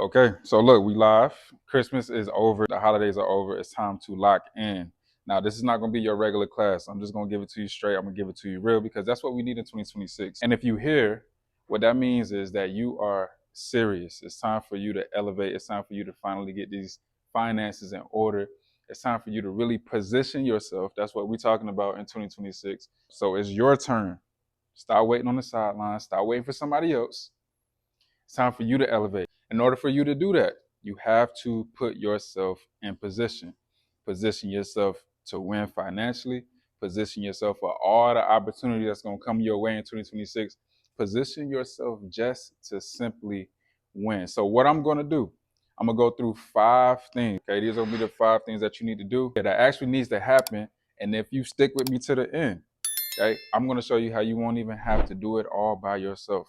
Okay, so look, we live. Christmas is over. The holidays are over. It's time to lock in. Now, this is not going to be your regular class. I'm just going to give it to you straight. I'm going to give it to you real because that's what we need in 2026. And if you hear, what that means is that you are serious. It's time for you to elevate. It's time for you to finally get these finances in order. It's time for you to really position yourself. That's what we're talking about in 2026. So it's your turn. Stop waiting on the sidelines. Stop waiting for somebody else. It's time for you to elevate. In order for you to do that, you have to put yourself in position. Position yourself to win financially. Position yourself for all the opportunity that's going to come your way in 2026. Position yourself just to simply win. So what I'm going to do, I'm going to go through 5 things. Okay, these will be the 5 things that you need to do that actually needs to happen. And if you stick with me to the end, okay, I'm going to show you how you won't even have to do it all by yourself.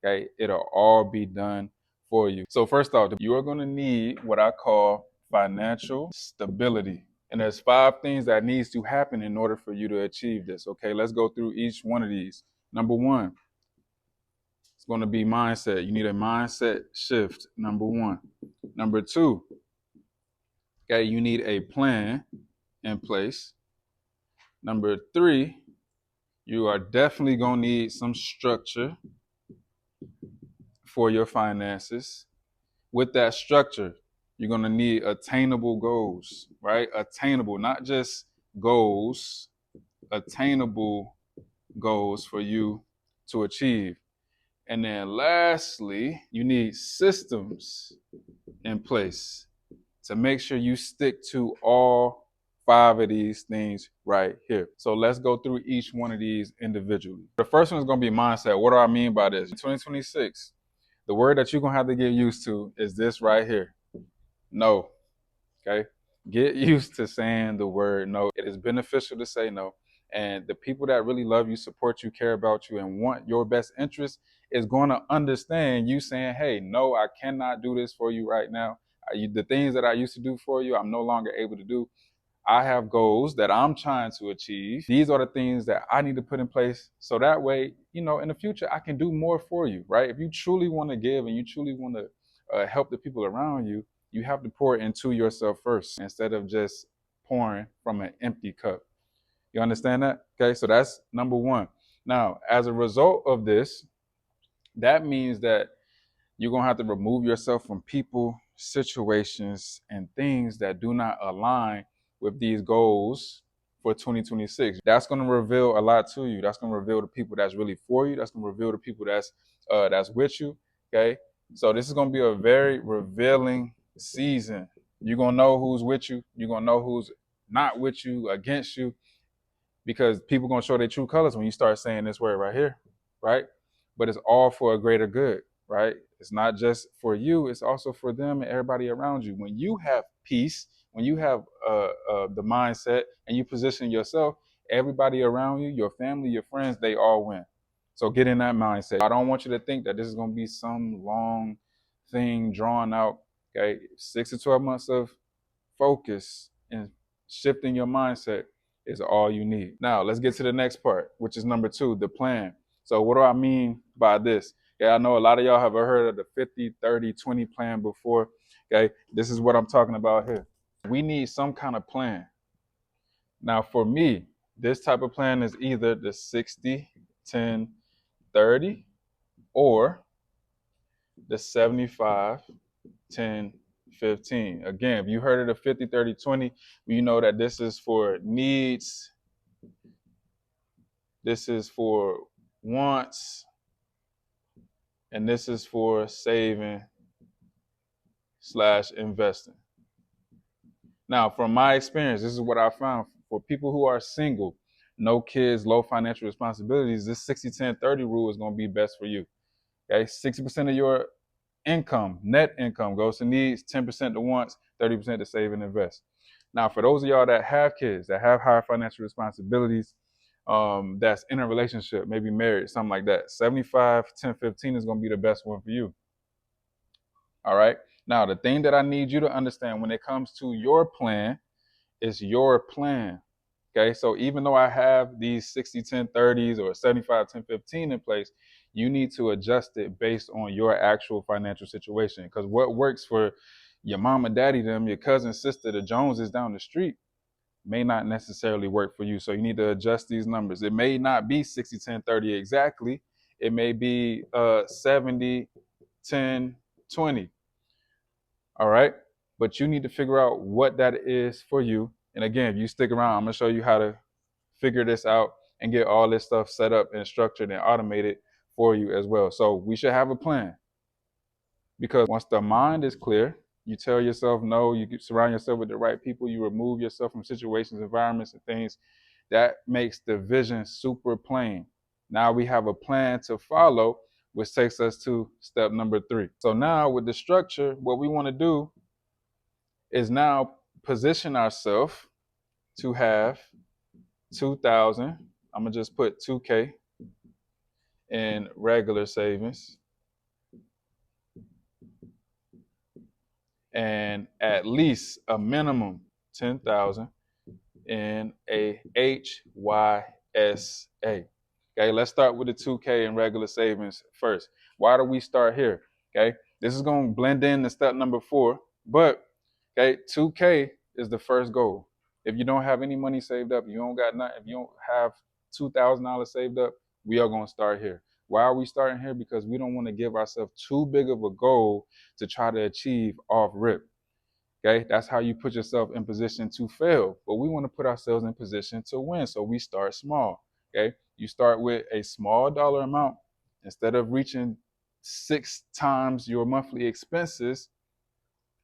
Okay, it'll all be done for you. So first off, you are going to need what I call financial stability. And there's 5 things that needs to happen in order for you to achieve this. Okay, let's go through each one of these. Number 1, it's going to be mindset. You need a mindset shift. Number 1. Number 2, okay, you need a plan in place. Number 3, you are definitely going to need some structure for your finances. With that structure, you're going to need attainable goals, right? Attainable, not just goals, attainable goals for you to achieve. And then lastly, you need systems in place to make sure you stick to all 5 of these things right here. So let's go through each one of these individually. The first one is going to be mindset. What do I mean by this? In 2026, the word that you're going to have to get used to is this right here. No. Okay? Get used to saying the word no. It is beneficial to say no. And the people that really love you, support you, care about you, and want your best interest is going to understand you saying, hey, no, I cannot do this for you right now. The things that I used to do for you, I'm no longer able to do. I have goals that I'm trying to achieve. These are the things that I need to put in place so that way, in the future, I can do more for you, right? If you truly want to give and you truly want to help the people around you, you have to pour into yourself first instead of just pouring from an empty cup. You understand that? Okay, so that's number 1. Now, as a result of this, that means that you're going to have to remove yourself from people, situations, and things that do not align with these goals for 2026. That's going to reveal a lot to you. That's going to reveal the people that's really for you. That's going to reveal the people that's with you. Okay, so this is going to be a very revealing season. You're going to know who's with you. You're going to know who's not with you, against you, because people are going to show their true colors when you start saying this word right here, right? But it's all for a greater good, right? It's not just for you, it's also for them and everybody around you. When you have peace, when you have the mindset and you position yourself, everybody around you, your family, your friends, they all win. So get in that mindset. I don't want you to think that this is going to be some long thing drawn out, okay? 6 to 12 months of focus and shifting your mindset is all you need. Now, let's get to the next part, which is number 2, the plan. So what do I mean by this? Yeah, I know a lot of y'all have heard of the 50, 30, 20 plan before. Okay, this is what I'm talking about here. We need some kind of plan. Now, for me, this type of plan is either the 60, 10, 30 or the 75, 10, 15. Again, if you heard of the 50, 30, 20, you know that this is for needs, this is for wants, and this is for saving / investing. Now, from my experience, this is what I found. For people who are single, no kids, low financial responsibilities, this 60, 10, 30 rule is going to be best for you. Okay, 60% of your income, net income, goes to needs, 10% to wants, 30% to save and invest. Now, for those of y'all that have kids, that have higher financial responsibilities, that's in a relationship, maybe married, something like that, 75, 10, 15 is going to be the best one for you. All right. Now, the thing that I need you to understand when it comes to your plan is your plan. Okay. So even though I have these 60, 10, 30s or 75, 10, 15 in place, You need to adjust it based on your actual financial situation. Because what works for your mom and daddy, them, your cousin, sister, the Joneses down the street, may not necessarily work for you. So you need to adjust these numbers. It may not be 60, 10, 30 exactly. It may be 70, 10, 20. All right. But you need to figure out what that is for you. And again, if you stick around, I'm going to show you how to figure this out and get all this stuff set up and structured and automated for you as well. So we should have a plan, because once the mind is clear, you tell yourself no, you surround yourself with the right people, you remove yourself from situations, environments, and things. That makes the vision super plain. Now we have a plan to follow, which takes us to step number 3. So now with the structure, what we want to do is now position ourselves to have 2,000. I'm gonna just put 2K in regular savings and at least a minimum 10,000 in a HYSA. Okay, let's start with the 2K in regular savings first. Why do we start here? Okay, this is going to blend in to step number 4, but okay, 2K is the first goal. If you don't have any money saved up, you don't got nothing, if you don't have $2,000 saved up, we are going to start here. Why are we starting here? Because we don't want to give ourselves too big of a goal to try to achieve off rip. Okay, that's how you put yourself in position to fail. But we want to put ourselves in position to win. So we start small. Okay, you start with a small dollar amount. Instead of reaching 6 times your monthly expenses,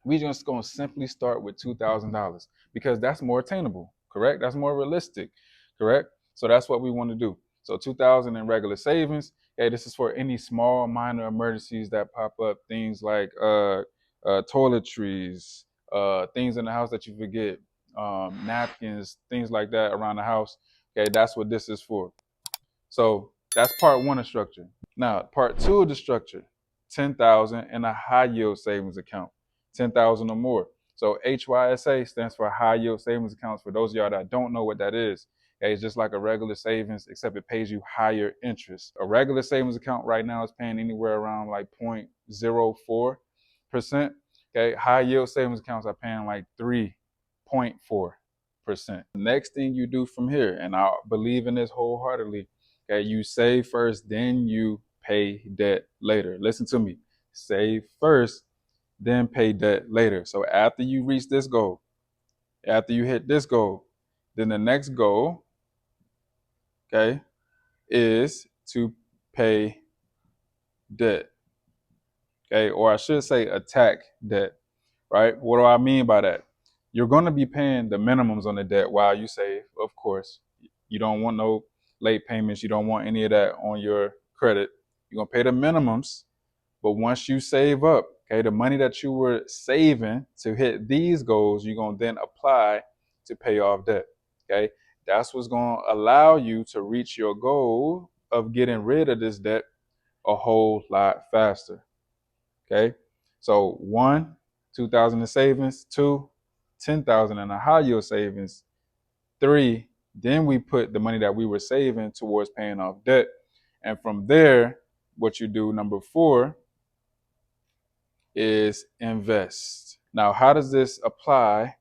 we just going to simply start with $2,000 because that's more attainable. Correct? That's more realistic. Correct? So that's what we want to do. So 2,000 in regular savings. Okay, this is for any small minor emergencies that pop up. Things like toiletries, things in the house that you forget, napkins, things like that around the house. Okay, that's what this is for. So that's part 1 of structure. Now, part 2 of the structure, 10,000 in a high yield savings account, 10,000 or more. So HYSA stands for high yield savings accounts. For those of y'all that don't know what that is, okay, it's just like a regular savings, except it pays you higher interest. A regular savings account right now is paying anywhere around like 0.04%. Okay, high yield savings accounts are paying like 3.4%. The next thing you do from here, and I believe in this wholeheartedly, okay, you save first, then you pay debt later. Listen to me. Save first, then pay debt later. So after you reach this goal, after you hit this goal, then the next goal, okay, is to pay debt. Okay, or I should say attack debt, right? What do I mean by that? You're going to be paying the minimums on the debt while you save, of course. You don't want no late payments. You don't want any of that on your credit. You're going to pay the minimums. But once you save up, okay, the money that you were saving to hit these goals, you're going to then apply to pay off debt. Okay, that's what's going to allow you to reach your goal of getting rid of this debt a whole lot faster. Okay, so 1, 2,000 in savings, 2, 10,000 in a high yield savings, 3, then we put the money that we were saving towards paying off debt. And from there, what you do, number 4, is invest. Now, how does this apply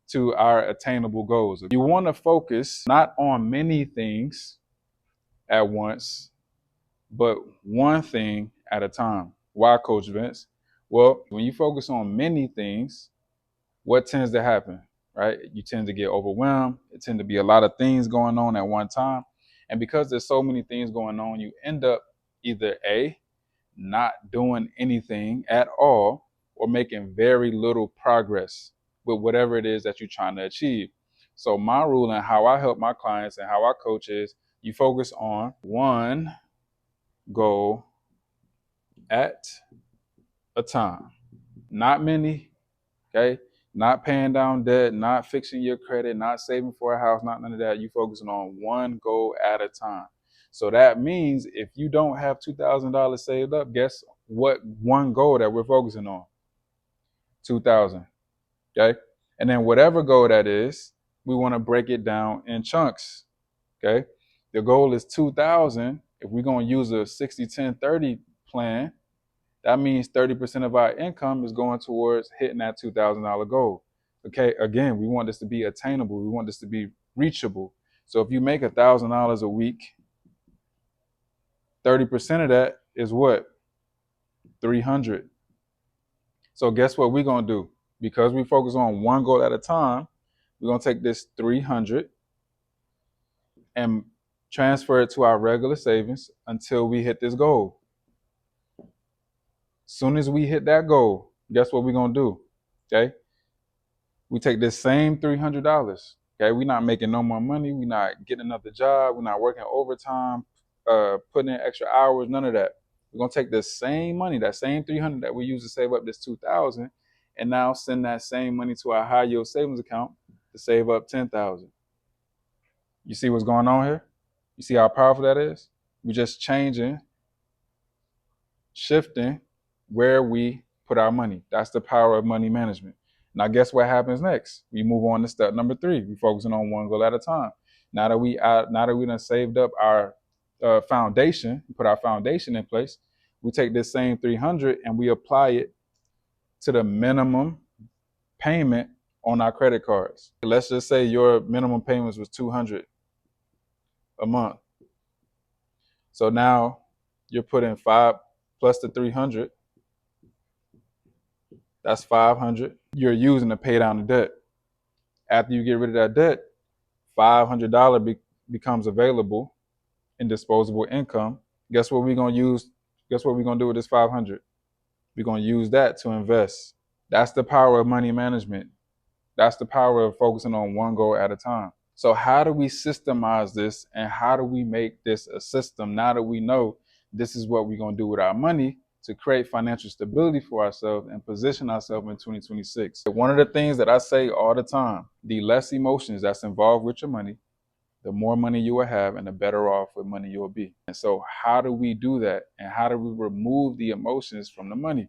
to our attainable goals? You want to focus not on many things at once, but one thing at a time. Why, Coach Vince? Well, when you focus on many things, what tends to happen, right? You tend to get overwhelmed. It tends to be a lot of things going on at one time. And because there's so many things going on, you end up either A, not doing anything at all, or making very little progress with whatever it is that you're trying to achieve. So my rule and how I help my clients and how I coach is you focus on one goal at a time. Not many, okay? Not paying down debt, not fixing your credit, not saving for a house, not none of that. You focusing on one goal at a time. So that means if you don't have $2,000 saved up, guess what one goal that we're focusing on? 2,000, okay? And then whatever goal that is, we want to break it down in chunks, okay? The goal is 2,000. If we're going to use a 60-10-30 plan, that means 30% of our income is going towards hitting that $2,000 goal. Okay, again, we want this to be attainable. We want this to be reachable. So if you make $1,000 a week, 30% of that is what? 300. So guess what we're going to do? Because we focus on one goal at a time, we're going to take this 300 and transfer it to our regular savings until we hit this goal. Soon as we hit that goal, guess what we're going to do? Okay? We take this same $300. Okay? We're not making no more money. We're not getting another job. We're not working overtime, putting in extra hours, none of that. We're going to take this same money, that same 300 that we use to save up this 2,000, and now send that same money to our high yield savings account to save up 10,000. You see what's going on here? You see how powerful that is? We're just shifting where we put our money. That's the power of money management. Now, guess what happens next? We move on to step number 3. We're focusing on one goal at a time. Now that we done saved up our foundation, put our foundation in place, we take this same 300 and we apply it to the minimum payment on our credit cards. Let's just say your minimum payments was $200 a month. So now you're putting 5 plus the 300. That's 500. You're using to pay down the debt. After you get rid of that debt, $500 becomes available in disposable income. Guess what we're gonna use? Guess what we're gonna do with this 500? We're gonna use that to invest. That's the power of money management. That's the power of focusing on one goal at a time. So how do we systemize this, and how do we make this a system now that we know this is what we're gonna do with our money to create financial stability for ourselves and position ourselves in 2026? One of the things that I say all the time, the less emotions that's involved with your money, the more money you will have and the better off with money you will be. And so how do we do that? And how do we remove the emotions from the money?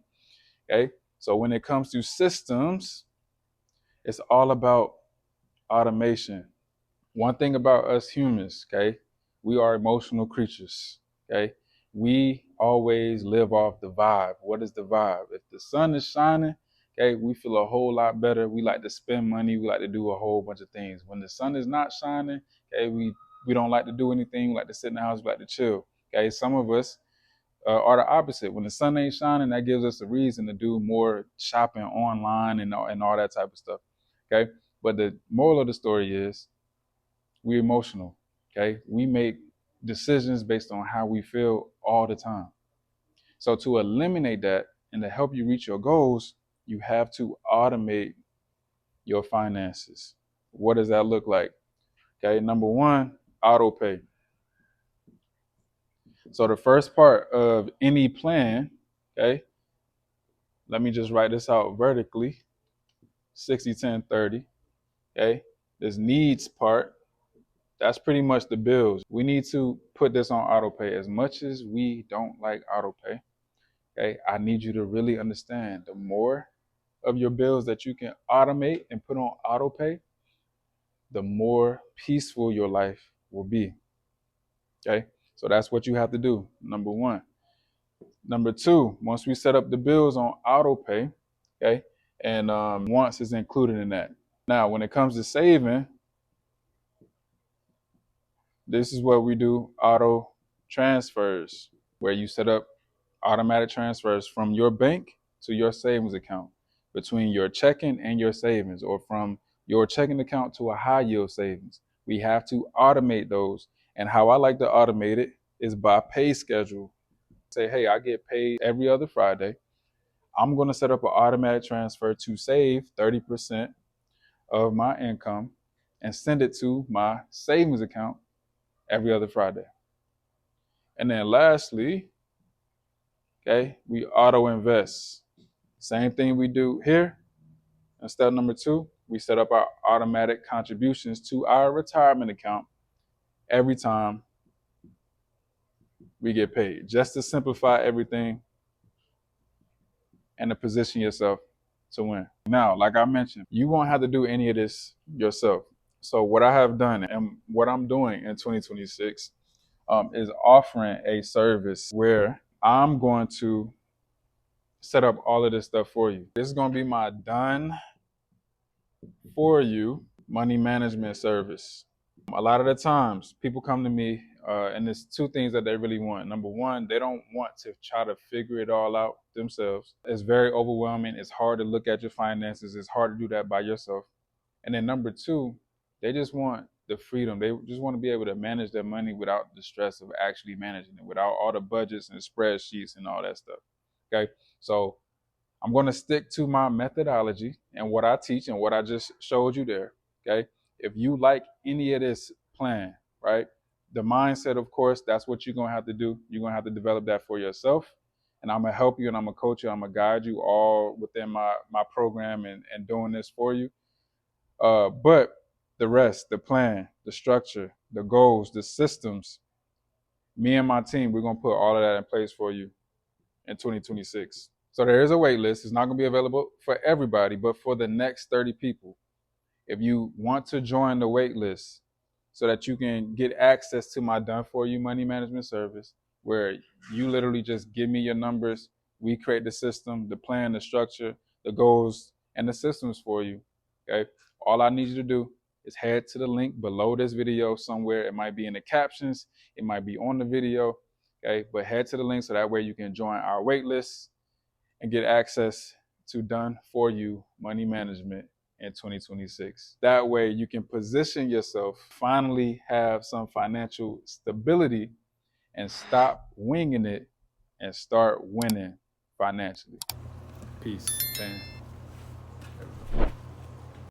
Okay. So when it comes to systems, it's all about automation. One thing about us humans, okay, we are emotional creatures. Okay. We always live off the vibe. What is the vibe? If the sun is shining, okay, we feel a whole lot better. We like to spend money. We like to do a whole bunch of things. When the sun is not shining, okay, we don't like to do anything. We like to sit in the house. We like to chill. Okay, some of us are the opposite. When the sun ain't shining, that gives us a reason to do more shopping online and all that type of stuff. Okay, but the moral of the story is we're emotional. Okay, we make decisions based on how we feel all the time. So to eliminate that and to help you reach your goals, you have to automate your finances. What does that look like? Okay, number 1, auto pay. So the first part of any plan, okay, let me just write this out vertically, 60-10-30, okay? This needs part, that's pretty much the bills. We need to put this on auto pay. As much as we don't like auto pay, okay, I need you to really understand the more of your bills that you can automate and put on auto pay, the more peaceful your life will be. Okay, so that's what you have to do, number 1. Number 2, once we set up the bills on auto pay, okay, and wants is included in that. Now, when it comes to saving, this is what we do: auto transfers, where you set up automatic transfers from your bank to your savings account, between your checking and your savings, or from your checking account to a high yield savings. We have to automate those. And how I like to automate it is by pay schedule. Say, hey, I get paid every other Friday. I'm going to set up an automatic transfer to save 30% of my income and send it to my savings account every other Friday. And then lastly, okay, we auto invest. Same thing we do here. And step number 2, we set up our automatic contributions to our retirement account every time we get paid, just to simplify everything and to position yourself to win. Now, like I mentioned, you won't have to do any of this yourself. So what I have done and what I'm doing in 2026, is offering a service where I'm going to set up all of this stuff for you. This is going to be my done for you money management service. A lot of the times people come to me and there's two things that they really want. Number one, they don't want to try to figure it all out themselves. It's very overwhelming. It's hard to look at your finances. It's hard to do that by yourself. And then number two, they just want the freedom. They just want to be able to manage their money without the stress of actually managing it, without all the budgets and spreadsheets and all that stuff. Okay. So I'm going to stick to my methodology and what I teach and what I just showed you there. Okay. If you like any of this plan, right? The mindset, of course, that's what you're going to have to do. You're going to have to develop that for yourself. And I'm going to help you and I'm going to coach you. I'm going to guide you all within my program and doing this for you. But the rest, the plan, the structure, the goals, the systems, me and my team, we're going to put all of that in place for you in 2026. So there is a wait list. It's not going to be available for everybody, but for the next 30 people. If you want to join the wait list so that you can get access to my done for you money management service, where you literally just give me your numbers, we create the system, the plan, the structure, the goals, and the systems for you. Okay. All I need you to do is head to the link below this video somewhere. It might be in the captions, it might be on the video. Okay. But head to the link so that way you can join our wait list and get access to done for you money management in 2026. That way you can position yourself, finally have some financial stability and stop winging it and start winning financially. Peace, man.